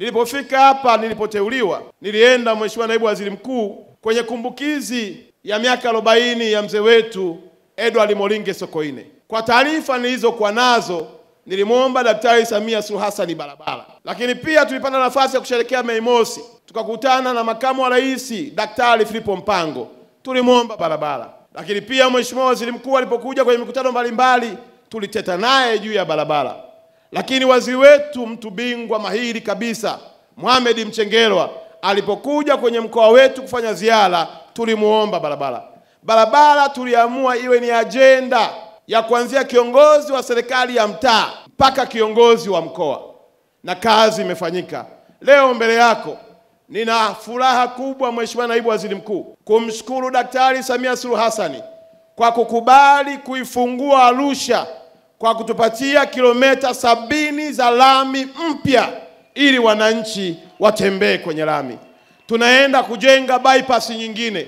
Nilipofika hapa, nilipoteuliwa, nilienda Mheshimiwa Naibu Waziri Mkuu kwenye kumbukizi ya miaka 40 ya mzee wetu Edward Moringe Sokoine. Kwa taarifa nilizokuwa nazo, nilimwomba Daktari Samia Suluhu Hassan barabara. Lakini pia tulipata nafasi ya kusherehekea Mei Mosi, tukakutana na Makamu wa Rais Daktari Philipo Mpango, tulimwomba barabara. Lakini pia Mheshimiwa Waziri Mkuu alipokuja kwenye mikutano mbalimbali, tuliteta naye juu ya barabara. Lakini waziri wetu mtu bingwa mahiri kabisa Mohamed Mchengerwa alipokuja kwenye mkoa wetu kufanya ziara, tulimuomba barabara. Barabara tuliamua iwe ni ajenda ya kuanzia kiongozi wa serikali ya mtaa mpaka kiongozi wa mkoa, na kazi imefanyika. Leo mbele yako nina furaha kubwa, Mheshimiwa Naibu Waziri Mkuu, kumshukuru Daktari Samia Suluhu Hassan kwa kukubali kuifungua Arusha kwa kutupatia kilomita 70 za lami mpya ili wananchi watembee kwenye lami. Tunaenda kujenga bypass nyingine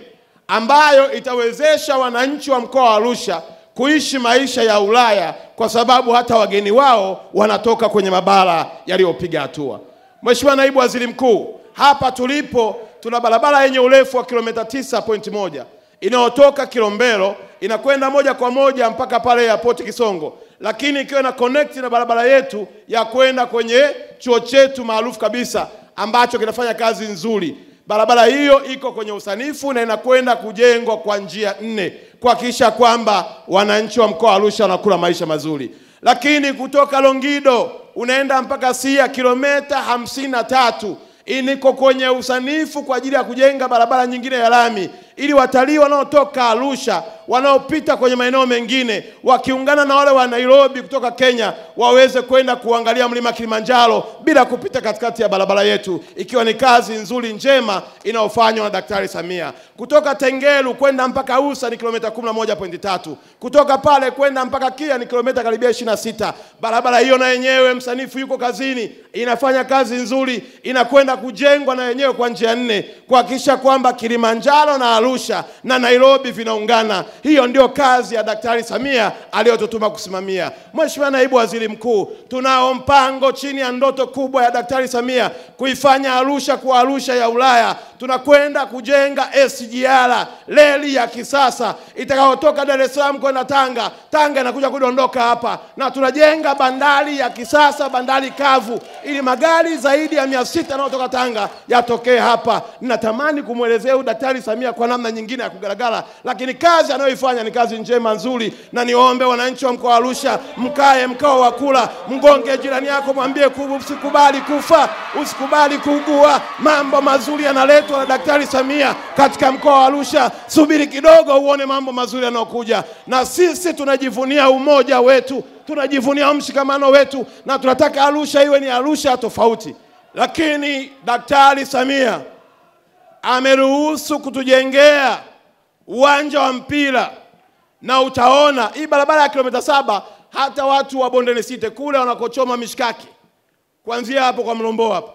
ambayo itawezesha wananchi wa mkoa wa Arusha kuishi maisha ya Ulaya, kwa sababu hata wageni wao wanatoka kwenye mabara yaliyopiga hatua. Mheshimiwa Naibu Waziri Mkuu, hapa tulipo tuna barabara yenye urefu wa kilomita 9.1 inayotoka Kilombero inakwenda moja kwa moja mpaka pale airport Kisongo, lakini ikiwa na connect na barabara yetu ya kwenda kwenye chuo chetu maarufu kabisa ambacho kinafanya kazi nzuri. Barabara hiyo iko kwenye usanifu na inakwenda kujengwa kwa njia 4 kuhakikisha kwamba wananchi wa mkoa wa Arusha wanakula maisha mazuri. Lakini kutoka Longido unaenda mpaka Sia kilomita 53 iniko kwenye usanifu kwa ajili ya kujenga barabara nyingine ya lami, ili watalii wanaotoka Arusha wanaopita kwenye maeneo mengine wakiungana na wale wa Nairobi kutoka Kenya waweze kwenda kuangalia mlima Kilimanjaro bila kupita katikati ya barabara yetu, ikiwa ni kazi nzuri njema inayofanywa na Daktari Samia. Kutoka Tengeru kwenda mpaka Usa ni kilomita 11.3, kutoka pale kwenda mpaka Kia ni kilomita karibia 26. Barabara hiyo na yenyewe msanifu yuko kazini, inafanya kazi nzuri, inakwenda kujengwa na yenyewe kwa njia 4 kuhakikisha kwamba Kilimanjaro na Arusha na Nairobi vinaungana. Hiyo ndio kazi ya Daktari Samia aliyotutuma kusimamia. Mheshimiwa Naibu Waziri Mkuu, tunao mpango chini ya ndoto kubwa ya Daktari Samia kuifanya Arusha kuwa Arusha ya Ulaya. Tunakwenda kujenga SGR, reli ya kisasa itakayotoka Dar es Salaam kwenda Tanga, Tanga inakuja kudondoka hapa, na tunajenga bandari ya kisasa, bandari kavu, ili magari zaidi ya 600 yanayotoka Tanga yatokee hapa. Ninatamani kumwelezea Daktari Samia kwa namna nyingine ya kugaragara, lakini kazi anayoifanya ni kazi njema nzuri, na niombe wananchi wa mkoa wa Arusha mkae mkao wa kula, mgonge jirani yako, mwambie usikubali kufa, usikubali kuugua. Mambo mazuri yanaletwa na Daktari Samia katika mkoa wa Arusha. Subiri kidogo uone mambo mazuri yanayokuja, na sisi tunajivunia umoja wetu, tunajivunia mshikamano wetu, na tunataka Arusha iwe ni Arusha tofauti. Lakini Daktari Samia ameruhusu kutujengea uwanja wa mpira, na utaona hii barabara ya kilomita 7 hata watu wa Bondeni City kule wanakochoma mishkaki kuanzia hapo kwa Mlombo hapo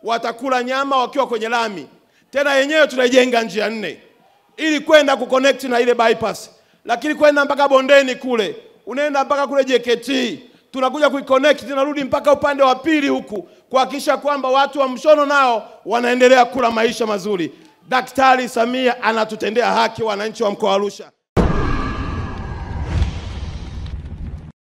watakula nyama wakiwa kwenye lami. Tena yenyewe tunaijenga njia 4 ili kwenda kuconnect na ile bypass, lakini kwenda mpaka Bondeni kule unaenda mpaka kule JKT, tunakuja kuiconnect tunarudi mpaka upande wa pili huku kuhakikisha kwamba watu wa Mshono nao wanaendelea kula maisha mazuri. Daktari Samia anatutendea haki wananchi wa mkoa wa Arusha.